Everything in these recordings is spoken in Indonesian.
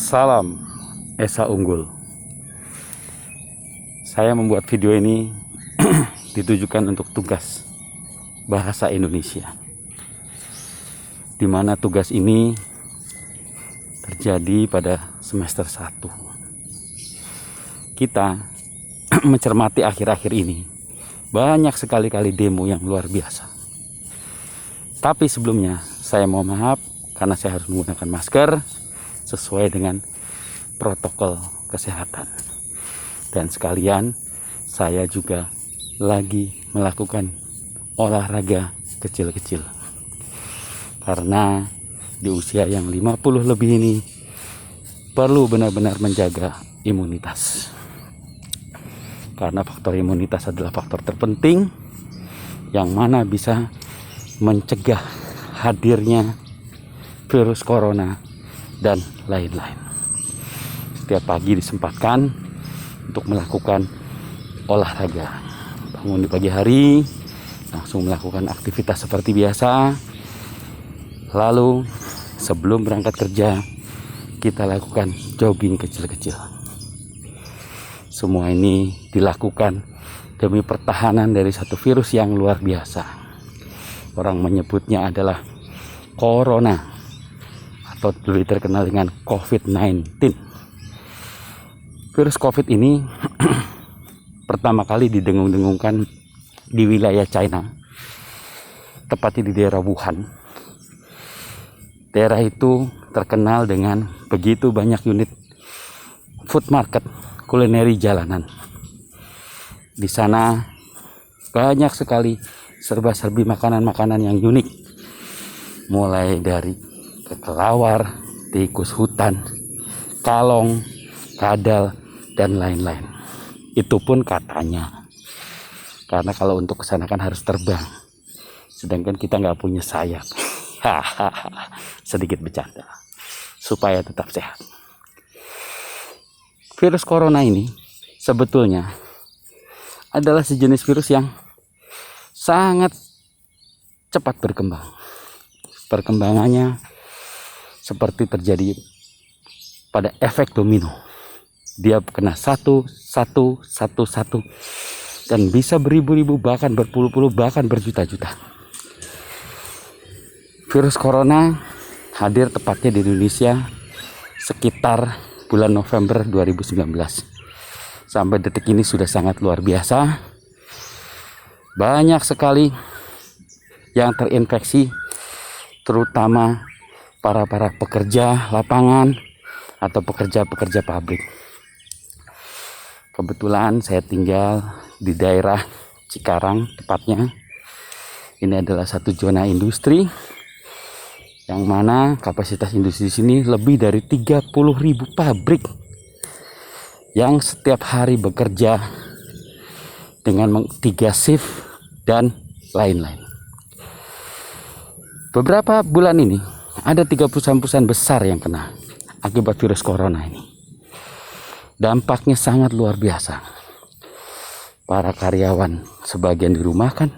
Salam Esa Unggul. Saya membuat video ini ditujukan untuk tugas bahasa Indonesia, di mana tugas ini terjadi pada semester 1. Kita mencermati akhir-akhir ini banyak sekali demo yang luar biasa. Tapi sebelumnya saya mohon maaf karena saya harus menggunakan masker sesuai dengan protokol kesehatan. Dan sekalian saya juga lagi melakukan olahraga kecil-kecil. Karena di usia yang 50 lebih ini perlu benar-benar menjaga imunitas. Karena faktor imunitas adalah faktor terpenting yang mana bisa mencegah hadirnya virus corona dan lain-lain. Setiap pagi disempatkan untuk melakukan olahraga. Bangun di pagi hari, langsung melakukan aktivitas seperti biasa. Lalu sebelum berangkat kerja, kita lakukan jogging kecil-kecil. Semua ini dilakukan demi pertahanan dari satu virus yang luar biasa. Orang menyebutnya adalah corona, atau lebih terkenal dengan COVID-19. Virus COVID ini pertama kali didengung-dengungkan di wilayah China, tepatnya di daerah Wuhan. Daerah itu terkenal dengan begitu banyak unit food market, kulineri jalanan. Di sana banyak sekali serba-serbi makanan-makanan yang unik, mulai dari kelelawar, tikus hutan, kalong, kadal, dan lain-lain. Itu pun katanya, karena kalau untuk kesana kan harus terbang, sedangkan kita nggak punya sayap. Sedikit bercanda supaya tetap sehat. Virus corona ini sebetulnya adalah sejenis virus yang sangat cepat berkembang. Perkembangannya seperti terjadi pada efek domino. Dia kena satu dan bisa beribu-ribu, bahkan berpuluh-puluh, bahkan berjuta-juta. Virus corona hadir tepatnya di Indonesia sekitar bulan November 2019. Sampai detik ini sudah sangat luar biasa. Banyak sekali yang terinfeksi, terutama para pekerja lapangan atau pekerja pabrik. Kebetulan saya tinggal di daerah Cikarang tepatnya. Ini adalah satu zona industri yang mana kapasitas industri di sini lebih dari 30.000 pabrik yang setiap hari bekerja dengan 3 shift dan lain-lain. Beberapa bulan ini ada 3 perusahaan-perusahaan besar yang kena akibat virus corona ini. Dampaknya sangat luar biasa. Para karyawan sebagian dirumahkan.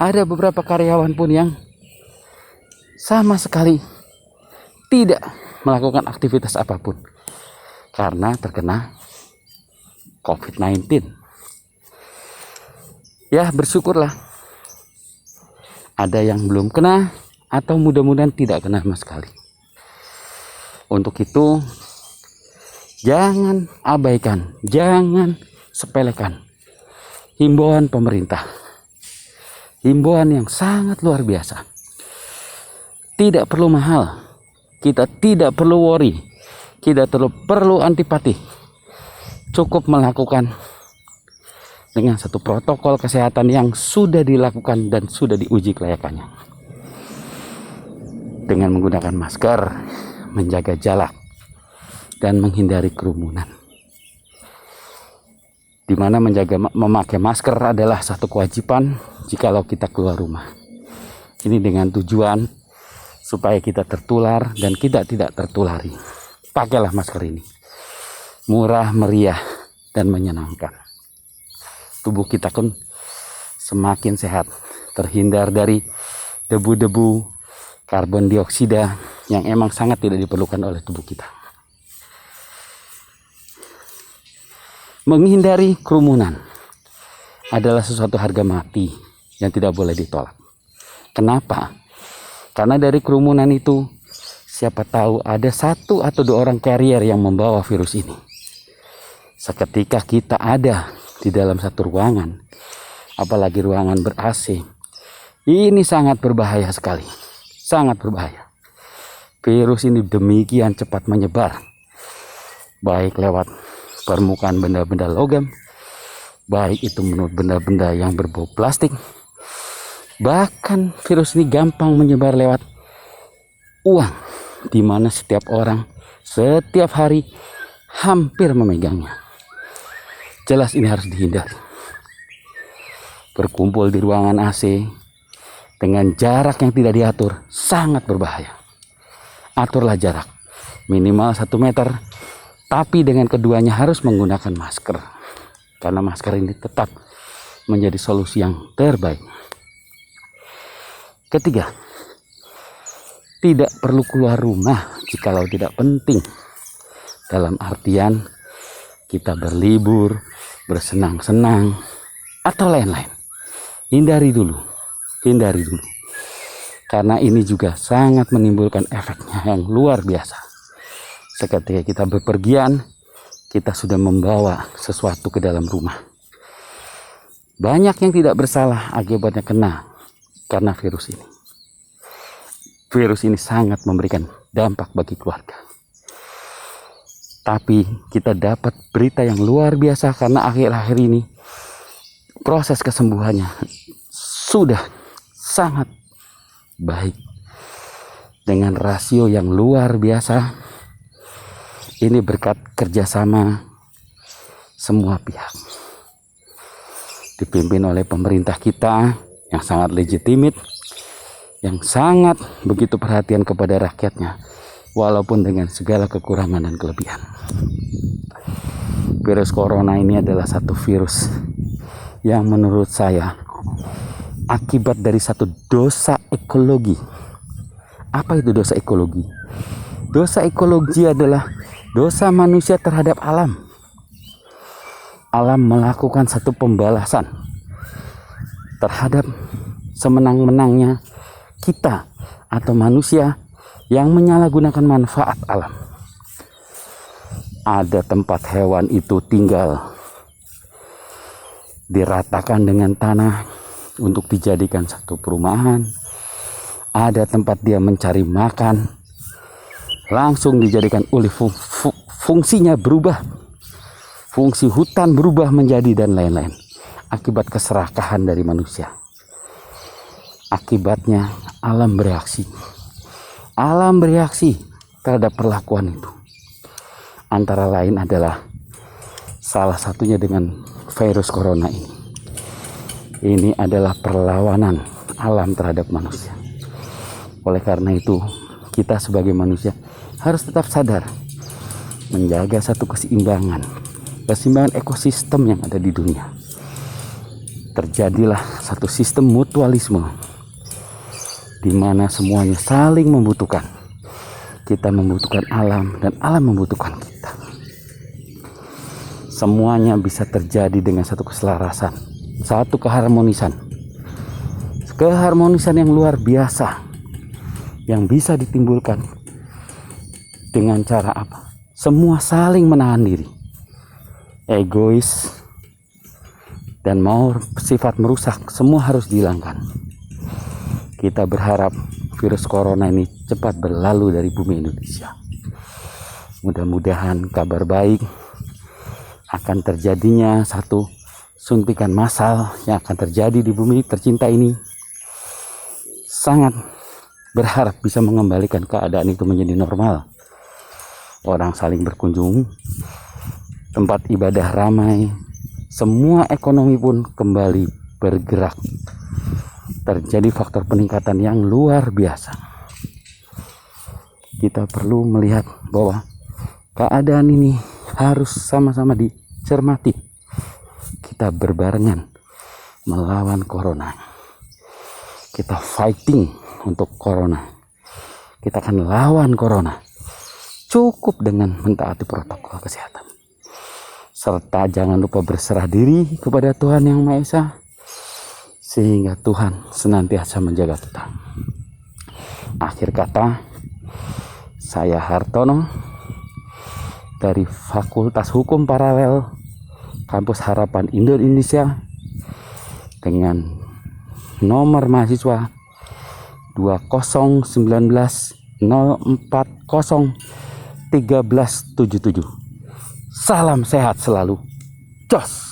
Ada beberapa karyawan pun yang sama sekali tidak melakukan aktivitas apapun karena terkena COVID-19. Ya, bersyukurlah ada yang belum kena atau mudah-mudahan tidak kena sama sekali. Untuk itu jangan abaikan, jangan sepelekan himbauan pemerintah. Himbauan yang sangat luar biasa. Tidak perlu mahal, kita tidak perlu worry, kita perlu antipati. Cukup melakukan dengan satu protokol kesehatan yang sudah dilakukan dan sudah diuji kelayakannya. Dengan menggunakan masker, menjaga jarak, dan menghindari kerumunan. Di mana memakai masker adalah satu kewajiban jikalau kita keluar rumah. Ini dengan tujuan supaya kita tertular dan kita tidak tertulari. Pakailah masker ini. Murah, meriah, dan menyenangkan. Tubuh kita pun semakin sehat, terhindar dari debu-debu, karbon dioksida yang emang sangat tidak diperlukan oleh tubuh kita. Menghindari kerumunan adalah sesuatu harga mati yang tidak boleh ditolak. Kenapa? Karena dari kerumunan itu siapa tahu ada 1 atau 2 orang carrier yang membawa virus ini. Seketika kita ada di dalam satu ruangan, apalagi ruangan ber-AC, ini sangat berbahaya sekali. Sangat berbahaya. Virus ini demikian cepat menyebar, baik lewat permukaan benda-benda logam, baik itu menurut benda-benda yang berbau plastik. Bahkan virus ini gampang menyebar lewat uang, di mana setiap orang setiap hari hampir memegangnya. Jelas ini harus dihindari. Berkumpul di ruangan AC dengan jarak yang tidak diatur sangat berbahaya. Aturlah jarak minimal 1 meter, tapi dengan keduanya harus menggunakan masker, karena masker ini tetap menjadi solusi yang terbaik. Ketiga, tidak perlu keluar rumah jikalau tidak penting. Dalam artian kita berlibur, bersenang-senang, atau lain-lain. Hindari dulu. Karena ini juga sangat menimbulkan efeknya yang luar biasa. Ketika kita bepergian, kita sudah membawa sesuatu ke dalam rumah. Banyak yang tidak bersalah akibatnya kena karena virus ini. Virus ini sangat memberikan dampak bagi keluarga. Tapi kita dapat berita yang luar biasa karena akhir-akhir ini proses kesembuhannya sudah sangat baik. Dengan rasio yang luar biasa. Ini berkat kerjasama semua pihak. Dipimpin oleh pemerintah kita yang sangat legitimit, yang sangat begitu perhatian kepada rakyatnya, walaupun dengan segala kekurangan dan kelebihan. Virus corona ini adalah satu virus yang menurut saya akibat dari satu dosa ekologi. Apa itu dosa ekologi? Dosa ekologi adalah dosa manusia terhadap alam. Alam melakukan satu pembalasan terhadap semenang-menangnya kita atau manusia yang menyalahgunakan manfaat alam. Ada tempat hewan itu tinggal, diratakan dengan tanah untuk dijadikan satu perumahan. Ada tempat dia mencari makan, langsung dijadikan oleh fungsinya berubah, fungsi hutan berubah menjadi dan lain-lain akibat keserakahan dari manusia. Akibatnya alam bereaksi terhadap perlakuan itu. Antara lain adalah salah satunya dengan virus corona ini. Ini adalah perlawanan alam terhadap manusia. Oleh karena itu kita sebagai manusia harus tetap sadar menjaga satu keseimbangan ekosistem yang ada di dunia. Terjadilah satu sistem mutualisme di mana semuanya saling membutuhkan. Kita membutuhkan alam dan alam membutuhkan kita. Semuanya bisa terjadi dengan satu keselarasan, satu keharmonisan yang luar biasa yang bisa ditimbulkan dengan cara apa? Semua saling menahan diri, egois, dan mau sifat merusak, semua harus dihilangkan. Kita berharap virus corona ini cepat berlalu dari bumi Indonesia. Mudah-mudahan kabar baik akan terjadinya satu suntikan massal yang akan terjadi di bumi tercinta ini. Sangat berharap bisa mengembalikan keadaan itu menjadi normal. Orang saling berkunjung, tempat ibadah ramai, semua ekonomi pun kembali bergerak. Terjadi faktor peningkatan yang luar biasa. Kita perlu melihat bahwa keadaan ini harus sama-sama dicermati. Kita berbarengan melawan corona. Kita fighting untuk corona. Kita akan lawan corona. Cukup dengan mentaati protokol kesehatan. serta jangan lupa berserah diri kepada Tuhan Yang Maha Esa, sehingga Tuhan senantiasa menjaga kita. Akhir kata, saya Hartono dari Fakultas Hukum Paralel Kampus Harapan Indonesia dengan nomor mahasiswa 2019 040 1377. Salam sehat selalu. Jos.